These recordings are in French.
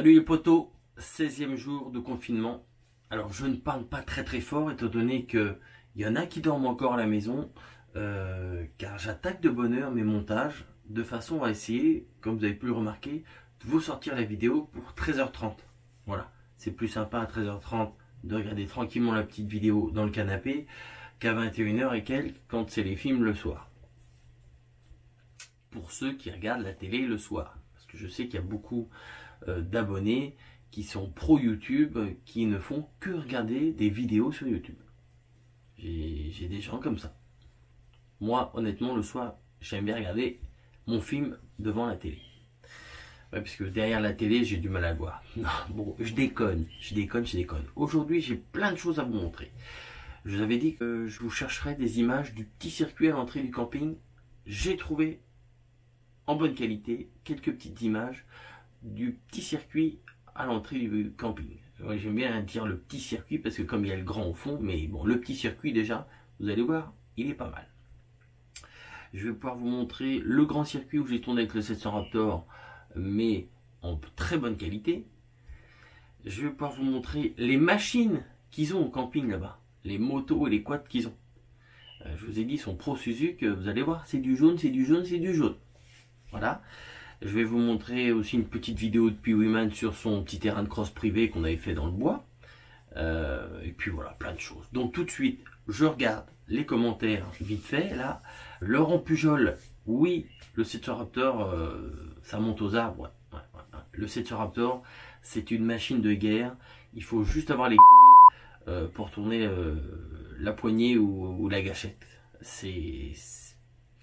Salut les potos, 16e jour de confinement. Alors je ne parle pas très fort étant donné qu'il y en a qui dorment encore à la maison car j'attaque de bonne heure mes montages de façon à essayer, comme vous avez pu le remarquer, de vous sortir la vidéo pour 13h30. Voilà, c'est plus sympa à 13h30 de regarder tranquillement la petite vidéo dans le canapé qu'à 21h et quelques quand c'est les films le soir. Pour ceux qui regardent la télé le soir, parce que je sais qu'il y a beaucoup d'abonnés qui sont pro YouTube, qui ne font que regarder des vidéos sur YouTube. J'ai des gens comme ça. Moi, honnêtement, le soir, j'aime bien regarder mon film devant la télé. Ouais, parce que derrière la télé, j'ai du mal à le voir. Non, bon, je déconne. Aujourd'hui, j'ai plein de choses à vous montrer. Je vous avais dit que je vous chercherais des images du petit circuit à l'entrée du camping. J'ai trouvé en bonne qualité quelques petites images du petit circuit à l'entrée du camping. Ouais, j'aime bien dire le petit circuit parce que comme il y a le grand au fond, mais bon, le petit circuit déjà, vous allez voir, il est pas mal. Je vais pouvoir vous montrer le grand circuit où j'ai tourné avec le 700 Raptor, mais en très bonne qualité. Je vais pouvoir vous montrer les machines qu'ils ont au camping là-bas, les motos et les quads qu'ils ont. Je vous ai dit, ils sont pro Suzuki, vous allez voir, c'est du jaune, c'est du jaune, c'est du jaune. Voilà. Je vais vous montrer aussi une petite vidéo de Pee-Wee sur son petit terrain de cross privé qu'on avait fait dans le bois. Et puis voilà, plein de choses. Donc tout de suite, je regarde les commentaires vite fait. Là, Laurent Pujol, oui, le 700 Raptor, ça monte aux arbres. Ouais. Le 700 Raptor, c'est une machine de guerre. Il faut juste avoir les couilles pour tourner la poignée ou la gâchette. C'est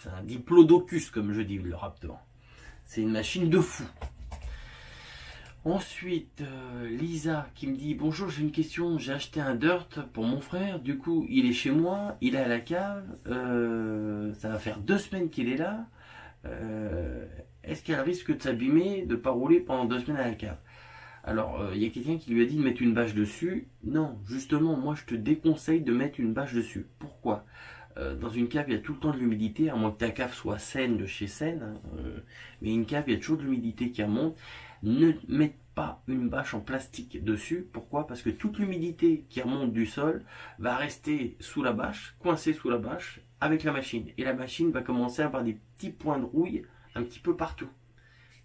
un diplodocus, comme je dis, le Raptor. C'est une machine de fou. Ensuite, Lisa qui me dit: bonjour, j'ai une question. J'ai acheté un dirt pour mon frère. Du coup, il est chez moi. Il est à la cave. Ça va faire 2 semaines qu'il est là. Est-ce qu'elle risque de s'abîmer, de ne pas rouler pendant 2 semaines à la cave? Alors, il y a quelqu'un qui lui a dit de mettre une bâche dessus. Non, justement, moi je te déconseille de mettre une bâche dessus. Pourquoi? Dans une cave, il y a tout le temps de l'humidité, à moins que ta cave soit saine de chez Seine. Mais une cave, il y a toujours de l'humidité qui remonte. Ne mettez pas une bâche en plastique dessus. Pourquoi? Parce que toute l'humidité qui remonte du sol va rester sous la bâche, coincée sous la bâche, avec la machine. Et la machine va commencer à avoir des petits points de rouille un petit peu partout.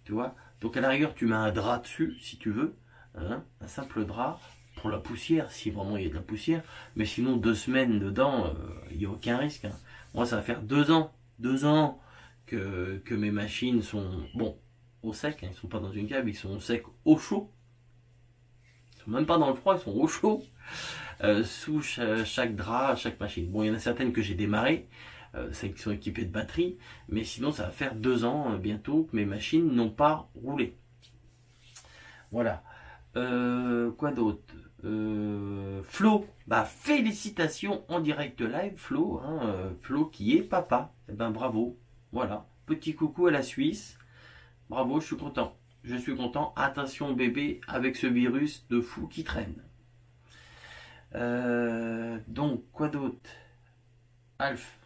Tu vois? Donc à la rigueur, tu mets un drap dessus, si tu veux. Hein, un simple drap. Pour la poussière, si vraiment il y a de la poussière, mais sinon 2 semaines dedans, il n'y a aucun risque. Hein. Moi, ça va faire 2 ans que mes machines sont, bon, au sec, hein, ils ne sont pas dans une cave, ils sont au sec, au chaud. Ils ne sont même pas dans le froid, ils sont au chaud, sous chaque drap, chaque machine. Bon, il y en a certaines que j'ai démarrées, celles qui sont équipées de batterie, mais sinon ça va faire 2 ans bientôt que mes machines n'ont pas roulé. Voilà. Quoi d'autre? Flo, bah félicitations en direct live, Flo, hein, Flo qui est papa. Eh ben bravo, voilà, petit coucou à la Suisse, bravo, je suis content, attention bébé avec ce virus de fou qui traîne. Donc quoi d'autre? Alf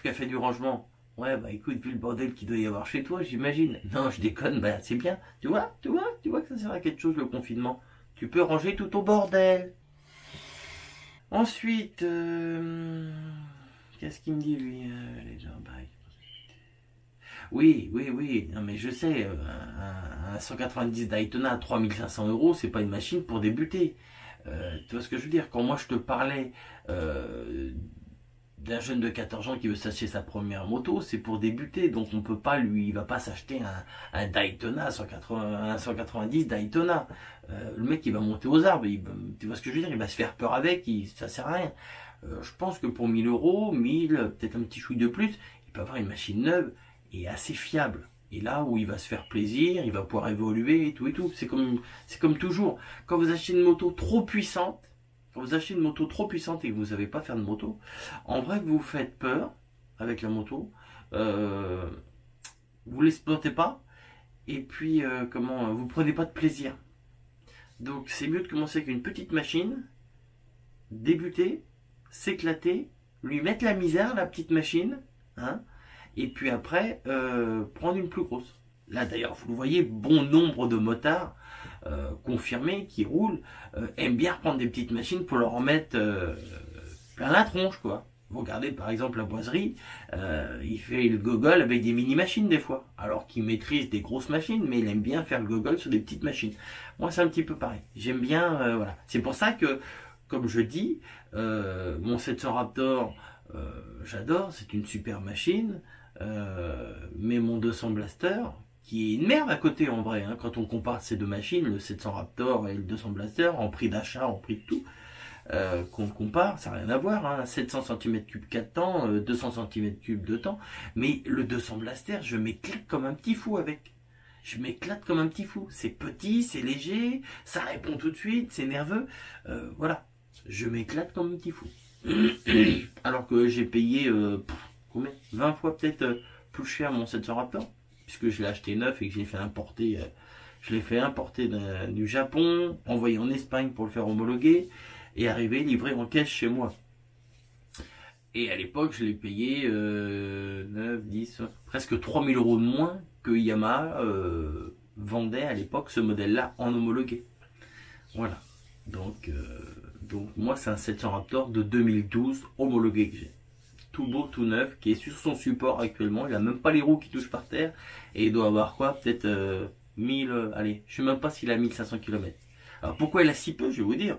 qui a fait du rangement. Ouais, bah écoute, vu le bordel qu'il doit y avoir chez toi, j'imagine. Non, je déconne, bah c'est bien. Tu vois que ça sert à quelque chose le confinement. Tu peux ranger tout au bordel. Ensuite, qu'est-ce qu'il me dit lui? Oui, non mais je sais, un 190 Daytona à 3500 €, c'est pas une machine pour débuter. Tu vois ce que je veux dire? Quand moi je te parlais d'un jeune de 14 ans qui veut s'acheter sa première moto, c'est pour débuter, donc on peut pas il va pas s'acheter un Daytona, un 190 Daytona. Le mec il va monter aux arbres, tu vois ce que je veux dire, il va se faire peur avec, ça sert à rien. Je pense que pour 1000 €, 1000, peut-être un petit chouille de plus, il peut avoir une machine neuve et assez fiable. Et là où il va se faire plaisir, il va pouvoir évoluer et tout. C'est comme toujours. Quand vous achetez une moto trop puissante, et que vous ne savez pas faire de moto, en vrai vous vous faites peur avec la moto, vous l'exploitez pas, et puis vous prenez pas de plaisir. Donc c'est mieux de commencer avec une petite machine, débuter, s'éclater, lui mettre la misère, la petite machine, hein, et puis après prendre une plus grosse. Là d'ailleurs, vous le voyez, bon nombre de motards confirmés, qui roulent, aiment bien prendre des petites machines pour leur en mettre plein la tronche, quoi. Vous regardez par exemple la boiserie, il fait le gogol avec des mini-machines des fois, alors qu'il maîtrise des grosses machines, mais il aime bien faire le gogol sur des petites machines. Moi c'est un petit peu pareil, j'aime bien, voilà. C'est pour ça que, comme je dis, mon 700 Raptor, j'adore, c'est une super machine, mais mon 200 Blaster, qui est une merde à côté en vrai, hein, quand on compare ces deux machines, le 700 Raptor et le 200 Blaster, en prix d'achat, en prix de tout, qu'on compare, ça n'a rien à voir, hein, 700 cm3 4 temps, 200 cm3 2 temps, mais le 200 Blaster, je m'éclate comme un petit fou avec. Je m'éclate comme un petit fou. C'est petit, c'est léger, ça répond tout de suite, c'est nerveux, voilà. Je m'éclate comme un petit fou. Alors que j'ai payé combien 20 fois peut-être plus cher mon 700 Raptor, puisque je l'ai acheté neuf et que j'ai fait importer, je l'ai fait importer du Japon, envoyé en Espagne pour le faire homologuer, et arrivé livré en caisse chez moi. Et à l'époque, je l'ai payé 9, 10, presque 3000 € de moins que Yamaha vendait à l'époque ce modèle-là en homologué. Voilà. Donc moi, c'est un 700 Raptor de 2012 homologué que j'ai. Tout beau, tout neuf, qui est sur son support actuellement. Il n'a même pas les roues qui touchent par terre. Et il doit avoir quoi? Peut-être 1000, allez, je ne sais même pas s'il a 1500 km. Alors pourquoi il a si peu? Je vais vous dire.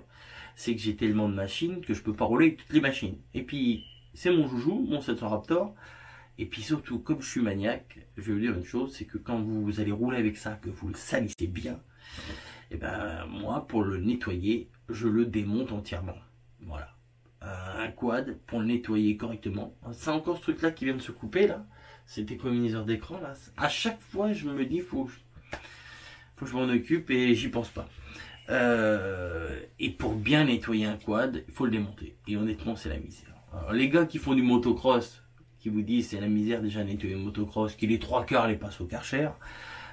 C'est que j'ai tellement de machines que je peux pas rouler avec toutes les machines. Et puis, c'est mon joujou, mon 700 Raptor. Et puis surtout, comme je suis maniaque, je vais vous dire une chose, c'est que quand vous allez rouler avec ça, que vous le salissez bien, et ben moi, pour le nettoyer, je le démonte entièrement. Voilà. Un quad pour le nettoyer correctement. C'est encore ce truc-là qui vient de se couper, là. Cet économiseur d'écran, là. À chaque fois, je me dis, faut que je m'en occupe et j'y pense pas. Et pour bien nettoyer un quad, il faut le démonter. Et honnêtement, c'est la misère. Alors, les gars qui font du motocross, qui vous disent c'est la misère déjà nettoyer le motocross, qui les 3/4 les passent au Karcher,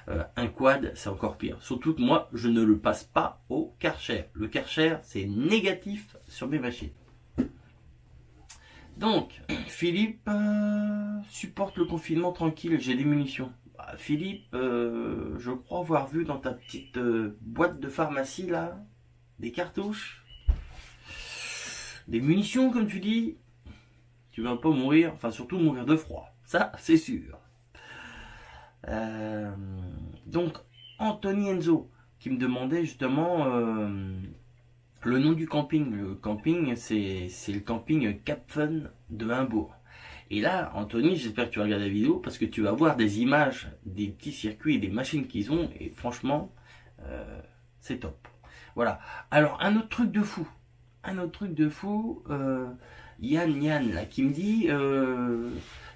un quad, c'est encore pire. Surtout que moi, je ne le passe pas au Karcher. Le Karcher, c'est négatif sur mes machines. Donc, Philippe supporte le confinement tranquille, j'ai des munitions. Philippe, je crois avoir vu dans ta petite boîte de pharmacie là, des cartouches, des munitions comme tu dis. Tu vas pas mourir, enfin surtout mourir de froid, ça c'est sûr. Donc Anthony Enzo qui me demandait justement le nom du camping. Le camping c'est le camping Cap Fun de Humbourg. Et là, Anthony, j'espère que tu vas regarder la vidéo parce que tu vas voir des images des petits circuits et des machines qu'ils ont. Et franchement, c'est top. Voilà. Alors, un autre truc de fou. Yann, là, qui me dit,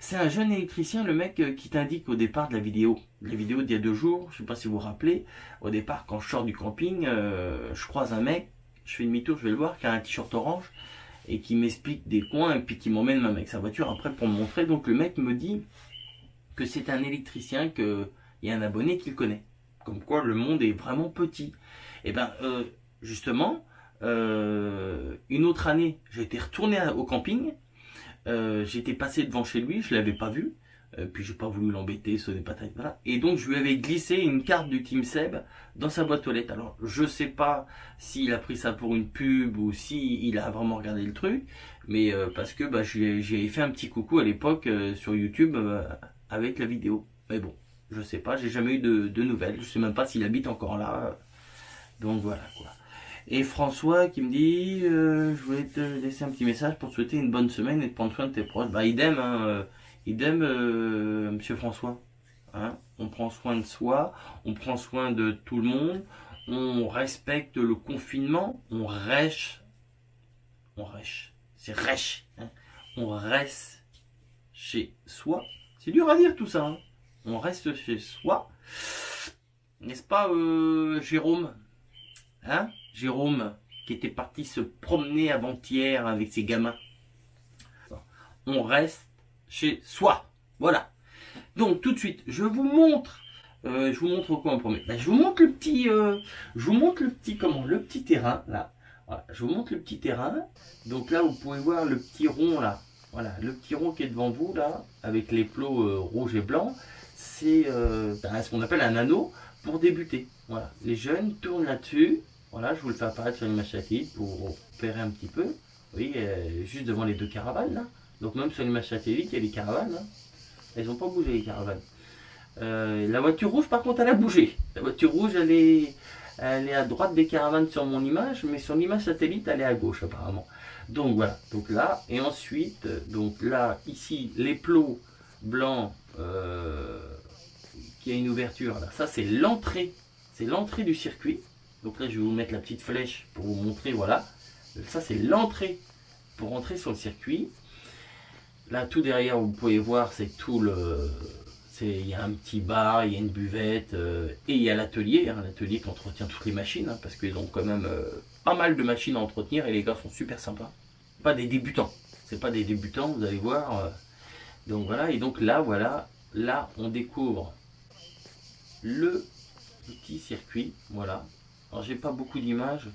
c'est un jeune électricien, le mec qui t'indique au départ de la vidéo d'il y a 2 jours, je sais pas si vous vous rappelez, au départ, quand je sors du camping, je croise un mec, je fais demi-tour, je vais le voir, qui a un t-shirt orange, et qui m'explique des coins et puis qui m'emmène même avec sa voiture après pour me montrer. Donc le mec me dit que c'est un électricien, qu'il y a un abonné qui le connaît. Comme quoi le monde est vraiment petit. Et ben justement, une autre année, j'étais retourné au camping, j'étais passé devant chez lui, je l'avais pas vu. Puis j'ai pas voulu l'embêter, ce n'est pas très voilà. Et donc je lui avais glissé une carte du Team Seb dans sa boîte aux lettres. Alors je sais pas s'il a pris ça pour une pub ou si il a vraiment regardé le truc, mais parce que bah, j'ai fait un petit coucou à l'époque sur YouTube avec la vidéo. Mais bon, je sais pas, j'ai jamais eu de nouvelles. Je sais même pas s'il habite encore là. Donc voilà quoi. Et François qui me dit je voulais te laisser un petit message pour te souhaiter une bonne semaine et de prendre soin de tes proches. Bah idem hein. Idem, monsieur François. Hein, on prend soin de soi, on prend soin de tout le monde, on respecte le confinement, on reste, c'est reste, hein, on reste chez soi. C'est dur à dire tout ça. Hein. On reste chez soi. N'est-ce pas, Jérôme? Hein, Jérôme, qui était parti se promener avant-hier avec ses gamins. On reste chez soi. Voilà. Donc tout de suite, je vous montre quoi en premier. Ben, je vous montre le petit, le petit terrain là. Voilà, je vous montre le petit terrain. Donc là, vous pouvez voir le petit rond là. Voilà, le petit rond qui est devant vous là, avec les plots rouges et blancs. C'est ce qu'on appelle un anneau pour débuter. Voilà, les jeunes tournent là-dessus. Voilà, je vous le fais apparaître sur l'image satellite pour repérer un petit peu. Vous voyez, juste devant les deux caravanes là. Donc même sur l'image satellite, il y a les caravanes là. Elles n'ont pas bougé les caravanes. La voiture rouge par contre elle a bougé. La voiture rouge elle est à droite des caravanes sur mon image, mais sur l'image satellite elle est à gauche apparemment. Donc voilà, donc là, et ensuite, donc là, ici, les plots blancs, qui a une ouverture, là, ça c'est l'entrée du circuit. Donc là je vais vous mettre la petite flèche pour vous montrer, voilà. Ça c'est l'entrée pour entrer sur le circuit. Là tout derrière vous pouvez voir c'est tout le... Il y a un petit bar, il y a une buvette, et il y a l'atelier, hein, l'atelier qui entretient toutes les machines, hein, parce qu'ils ont quand même pas mal de machines à entretenir et les gars sont super sympas. Pas des débutants, c'est pas des débutants, vous allez voir. Donc voilà, et donc là, voilà, là on découvre le petit circuit, voilà. Alors j'ai pas beaucoup d'images,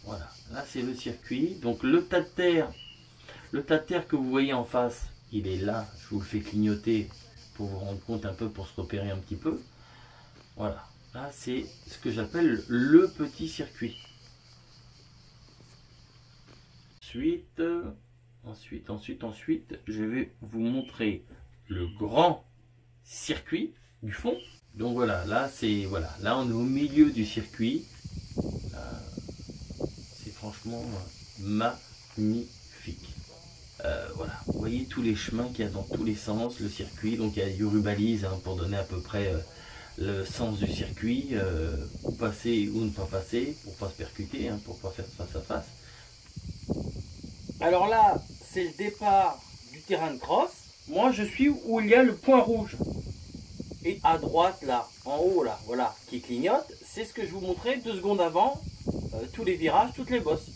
voilà, là c'est le circuit, donc le tas de terre que vous voyez en face, il est là, je vous le fais clignoter pour vous rendre compte un peu, pour se repérer un petit peu. Voilà, là c'est ce que j'appelle le petit circuit. Ensuite, je vais vous montrer le grand circuit du fond. Donc voilà, là c'est là on est au milieu du circuit. C'est franchement magnifique. Voilà, vous voyez tous les chemins qu'il y a dans tous les sens, le circuit, donc il y a du rubalise hein, pour donner à peu près le sens du circuit, où passer ou ne pas passer, pour pas se percuter, hein, pour pas faire face à face. Alors là, c'est le départ du terrain de cross. Moi je suis où il y a le point rouge. Et à droite là, en haut là, voilà, qui clignote, c'est ce que je vous montrais 2 secondes avant, tous les virages, toutes les bosses.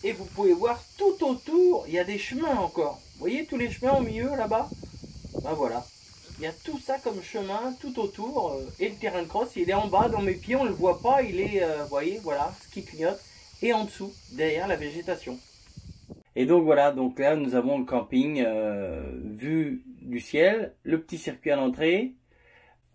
Et vous pouvez voir tout autour, il y a des chemins encore. Vous voyez tous les chemins au milieu là-bas? Ben voilà. Il y a tout ça comme chemin tout autour. Et le terrain de cross, il est en bas dans mes pieds, on ne le voit pas. Il est, vous voyez, voilà, ce qui clignote. Et en dessous, derrière la végétation. Et donc voilà, donc là nous avons le camping vue du ciel, le petit circuit à l'entrée.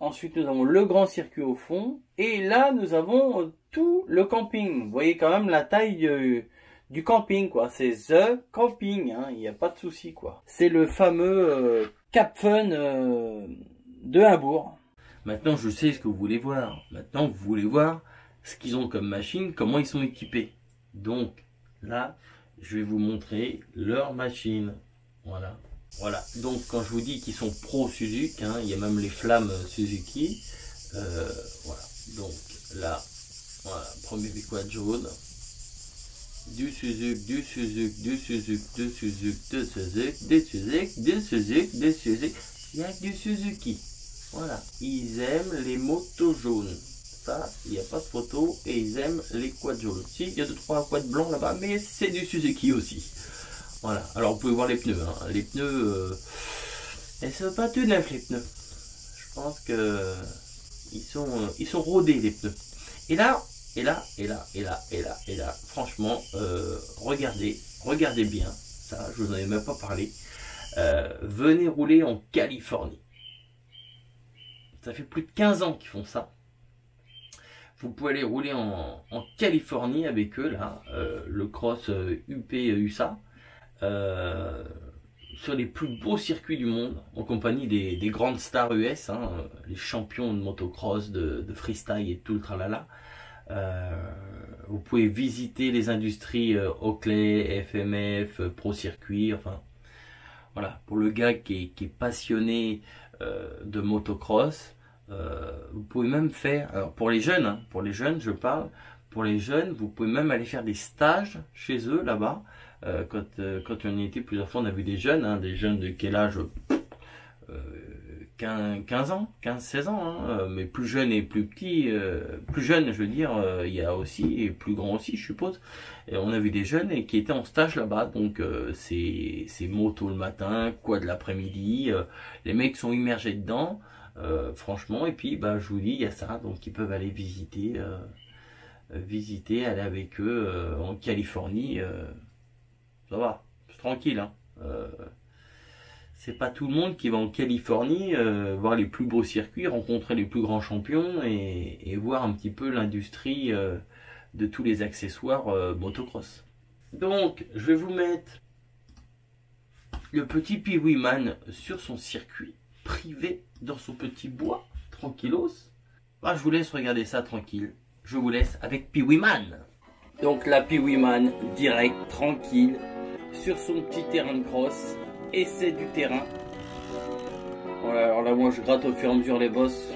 Ensuite nous avons le grand circuit au fond. Et là nous avons tout le camping. Vous voyez quand même la taille du camping, quoi. C'est The Camping, hein. Il n'y a pas de souci, quoi. C'est le fameux Cap Fun de Hambourg. Maintenant, je sais ce que vous voulez voir. Maintenant, vous voulez voir ce qu'ils ont comme machine, comment ils sont équipés. Donc, là, je vais vous montrer leur machine. Voilà. Voilà. Donc, quand je vous dis qu'ils sont pro Suzuki, hein, il y a même les flammes Suzuki. Voilà. Donc, là, voilà, premier quad jaune. Du Suzuki, du Suzuki, du Suzuki, du Suzuki, du Suzuki, du Suzuki, du Suzuki, du Suzuki. Il y a du Suzuki. Voilà. Ils aiment les motos jaunes. Ça, il n'y a pas de photo. Et ils aiment les quads jaunes. Si, il y a 2-3 quads blancs là-bas, mais c'est du Suzuki aussi. Voilà. Alors, vous pouvez voir les pneus. Hein. Les pneus, elles sont pas tout neufs, les pneus. Je pense que ils sont rodés, les pneus. Et là, franchement, regardez bien, ça, je vous en ai même pas parlé. Venez rouler en Californie. Ça fait plus de 15 ans qu'ils font ça. Vous pouvez aller rouler en Californie avec eux, là, le cross UP USA, sur les plus beaux circuits du monde, en compagnie des grandes stars US, hein, les champions de motocross, de freestyle et tout le tralala. Vous pouvez visiter les industries Oakley, FMF, Pro Circuit, enfin voilà, pour le gars qui est passionné de motocross, vous pouvez même faire, alors pour les jeunes, hein, pour les jeunes je parle, pour les jeunes vous pouvez même aller faire des stages chez eux là-bas. Quand on y était plusieurs fois, on a vu des jeunes, hein, des jeunes de quel âge, 15 ans, 15-16 ans, hein, mais plus jeunes et plus petits, plus jeunes je veux dire, il y a aussi, et plus grands aussi je suppose, et on a vu des jeunes et qui étaient en stage là-bas, donc c'est moto le matin, quoi de l'après-midi, les mecs sont immergés dedans, franchement, et puis bah, je vous dis, il y a ça, donc ils peuvent aller visiter, aller avec eux en Californie, ça va, c'est tranquille, hein. c'est pas tout le monde qui va en Californie voir les plus beaux circuits, rencontrer les plus grands champions et voir un petit peu l'industrie de tous les accessoires motocross. Donc, je vais vous mettre le petit Pee-Wee-Man sur son circuit privé dans son petit bois, tranquillos. Je vous laisse regarder ça tranquille. Je vous laisse avec Pee-Wee-Man. Donc la Pee-Wee-Man direct, tranquille, sur son petit terrain de cross. Essai du terrain. Voilà, alors là moi je gratte au fur et à mesure les bosses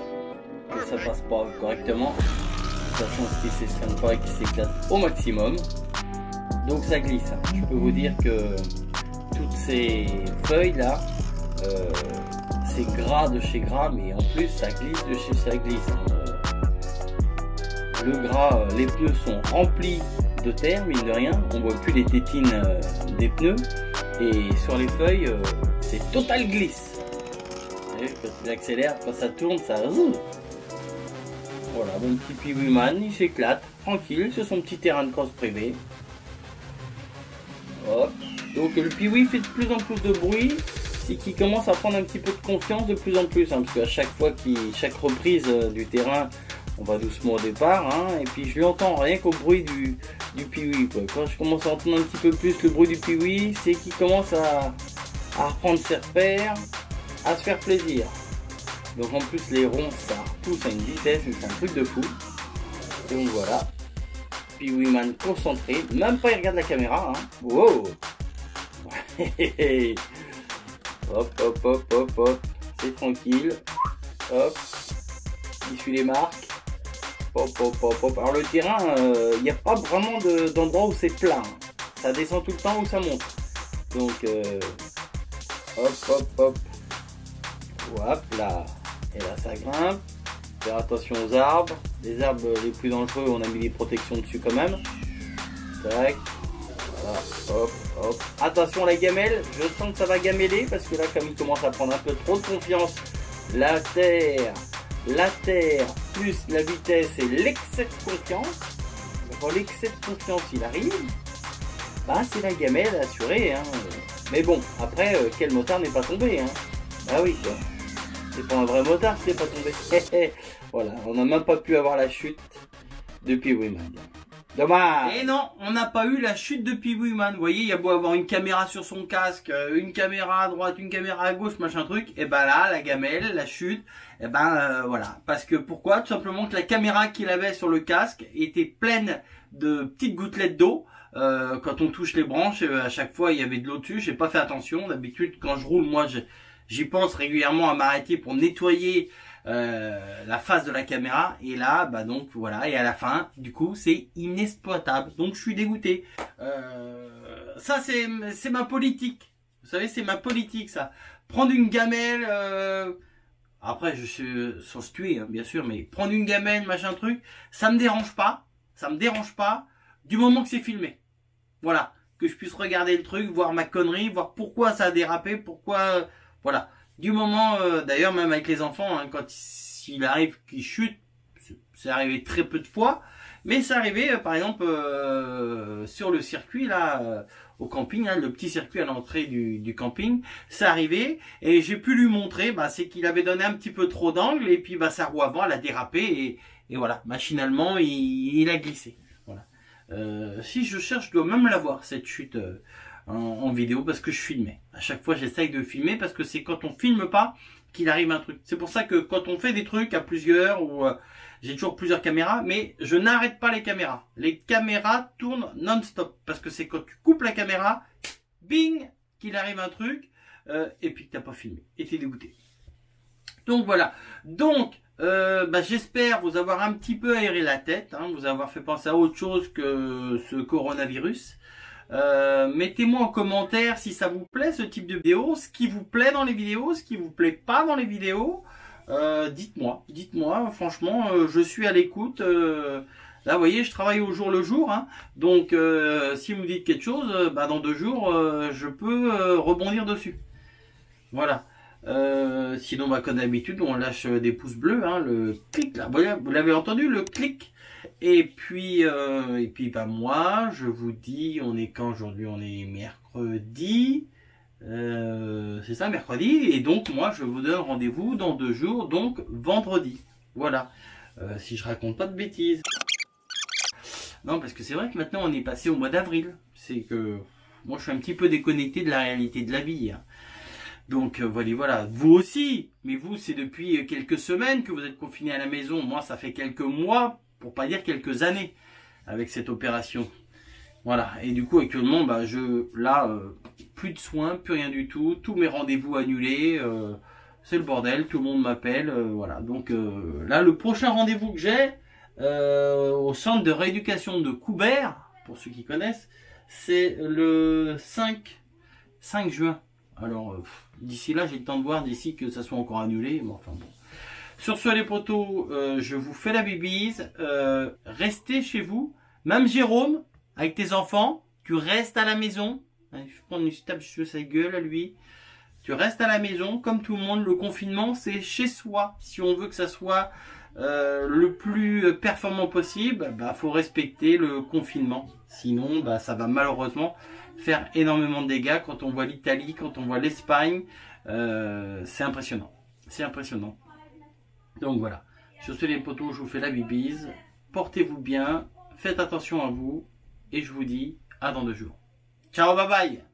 que ça passe pas correctement. De toute façon ce qui s'escrème pas et qui s'éclate au maximum. Donc ça glisse. Je peux vous dire que toutes ces feuilles là, c'est gras de chez gras, mais en plus ça glisse de chez ça glisse. Le gras, les pneus sont remplis de terre, mine de rien. On voit plus les tétines des pneus. Et sur les feuilles, c'est total glisse. Vous voyez, quand il accélère, quand ça tourne, ça zoom. Voilà, mon petit Pee-Wee-Man, il s'éclate, tranquille, sur son petit terrain de cross privé. Hop. Donc le Pee-Wee fait de plus en plus de bruit, c'est qu'il commence à prendre un petit peu de confiance de plus en plus. Hein, parce qu'à chaque fois, chaque reprise du terrain, on va doucement au départ, hein, et puis je l'entends rien qu'au bruit du Pee-Wee. Quand je commence à entendre un petit peu plus le bruit du Pee-Wee, c'est qu'il commence à reprendre ses repères, à se faire plaisir. Donc en plus les ronds, ça repousse à une vitesse, c'est un truc de fou. Donc voilà, Pee-Wee-Man concentré, même pas il regarde la caméra. Hein. Wow. Hop, hop, hop, hop, hop, c'est tranquille. Hop, il suit les marques. Hop, hop, hop, hop. Alors le terrain, il n'y a pas vraiment d'endroit où c'est plat. Ça descend tout le temps ou ça monte. Donc, hop, hop, hop. Hop là. Et là ça grimpe. Faire attention aux arbres. Les arbres les plus dangereux, on a mis des protections dessus quand même. Tac. Voilà. Hop, hop. Attention à la gamelle. Je sens que ça va gameler parce que là, comme il commence à prendre un peu trop de confiance, la terre plus la vitesse et l'excès de confiance. Quand l'excès de confiance il arrive, bah c'est la gamelle assurée. Hein. Mais bon, après, quel motard n'est pas tombé, hein. Ah oui, quoi. C'est pas un vrai motard qui n'est pas tombé. Voilà, on n'a même pas pu avoir la chute de Pee-Wee-Man. Dommage. Et non, on n'a pas eu la chute de Pee-Wee-Man. Vous voyez, il y a beau avoir une caméra sur son casque, une caméra à droite, une caméra à gauche, machin truc. Et ben là, la gamelle, la chute, et voilà. Parce que pourquoi? Tout simplement que la caméra qu'il avait sur le casque était pleine de petites gouttelettes d'eau. Quand on touche les branches, à chaque fois il y avait de l'eau dessus. J'ai pas fait attention. D'habitude, quand je roule, moi, j'y pense régulièrement à m'arrêter pour nettoyer la face de la caméra. Et là, bah donc voilà. Et à la fin, du coup, c'est inexploitable. Donc je suis dégoûté. Ça, c'est ma politique. Vous savez, c'est ma politique, ça. Prendre une gamelle. Après, je suis sans se tuer, hein, bien sûr, mais prendre une gamelle, machin truc, ça me dérange pas. Ça me dérange pas. Du moment que c'est filmé. Voilà. Que je puisse regarder le truc, voir ma connerie, voir pourquoi ça a dérapé, pourquoi... voilà. Du moment, d'ailleurs, même avec les enfants, hein, quand il arrive qu'ils chutent, c'est arrivé très peu de fois, mais c'est arrivé, par exemple, sur le circuit, là, au camping, hein, le petit circuit à l'entrée du camping, c'est arrivé, et j'ai pu lui montrer, bah, c'est qu'il avait donné un petit peu trop d'angle, et puis bah, sa roue avant, elle a dérapé, et voilà, machinalement, il a glissé. Si je cherche, je dois même l'avoir, cette chute en vidéo, parce que je filmais. À chaque fois, j'essaye de filmer, parce que c'est quand on filme pas qu'il arrive un truc. C'est pour ça que quand on fait des trucs à plusieurs, ou j'ai toujours plusieurs caméras, mais je n'arrête pas les caméras. Les caméras tournent non-stop, parce que c'est quand tu coupes la caméra, bing, qu'il arrive un truc, et puis que t'as pas filmé, et t'es dégoûté. Donc voilà. Donc, j'espère vous avoir un petit peu aéré la tête, hein, vous avoir fait penser à autre chose que ce coronavirus. Mettez-moi en commentaire si ça vous plaît ce type de vidéo, ce qui vous plaît dans les vidéos, ce qui vous plaît pas dans les vidéos. Dites-moi, franchement, je suis à l'écoute. Là, vous voyez, je travaille au jour le jour, hein, donc si vous me dites quelque chose, dans 2 jours, je peux rebondir dessus. Voilà. Sinon, comme d'habitude, on lâche des pouces bleus, hein, le clic là, vous l'avez entendu, le clic. Et puis moi, je vous dis, on est quand aujourd'hui? On est mercredi C'est ça, mercredi. Et donc, moi, je vous donne rendez-vous dans 2 jours, donc vendredi. Voilà. Si je raconte pas de bêtises. Non, parce que c'est vrai que maintenant, on est passé au mois d'avril. C'est que moi, je suis un petit peu déconnecté de la réalité de la vie. Hein. Donc, voilà. Vous aussi. Mais vous, c'est depuis quelques semaines que vous êtes confinés à la maison. Moi, ça fait quelques mois, pour pas dire quelques années, avec cette opération. Voilà, et du coup actuellement, plus de soins, plus rien du tout, tous mes rendez-vous annulés, c'est le bordel, tout le monde m'appelle, voilà. Donc là, le prochain rendez-vous que j'ai au centre de rééducation de Coubert, pour ceux qui connaissent, c'est le 5 juin. Alors d'ici là, j'ai le temps de voir d'ici que ça soit encore annulé, mais enfin bon. Sur ce les potos, je vous fais la bibise, restez chez vous, même Jérôme, avec tes enfants, tu restes à la maison. Il faut prendre une tape sur sa gueule à lui. Tu restes à la maison, comme tout le monde. Le confinement, c'est chez soi. Si on veut que ça soit le plus performant possible, faut respecter le confinement. Sinon, ça va malheureusement faire énormément de dégâts. Quand on voit l'Italie, quand on voit l'Espagne, c'est impressionnant. C'est impressionnant. Donc voilà. Sur ce les potos, je vous fais la bibise. Portez-vous bien. Faites attention à vous. Et je vous dis à dans 2 jours. Ciao, bye bye!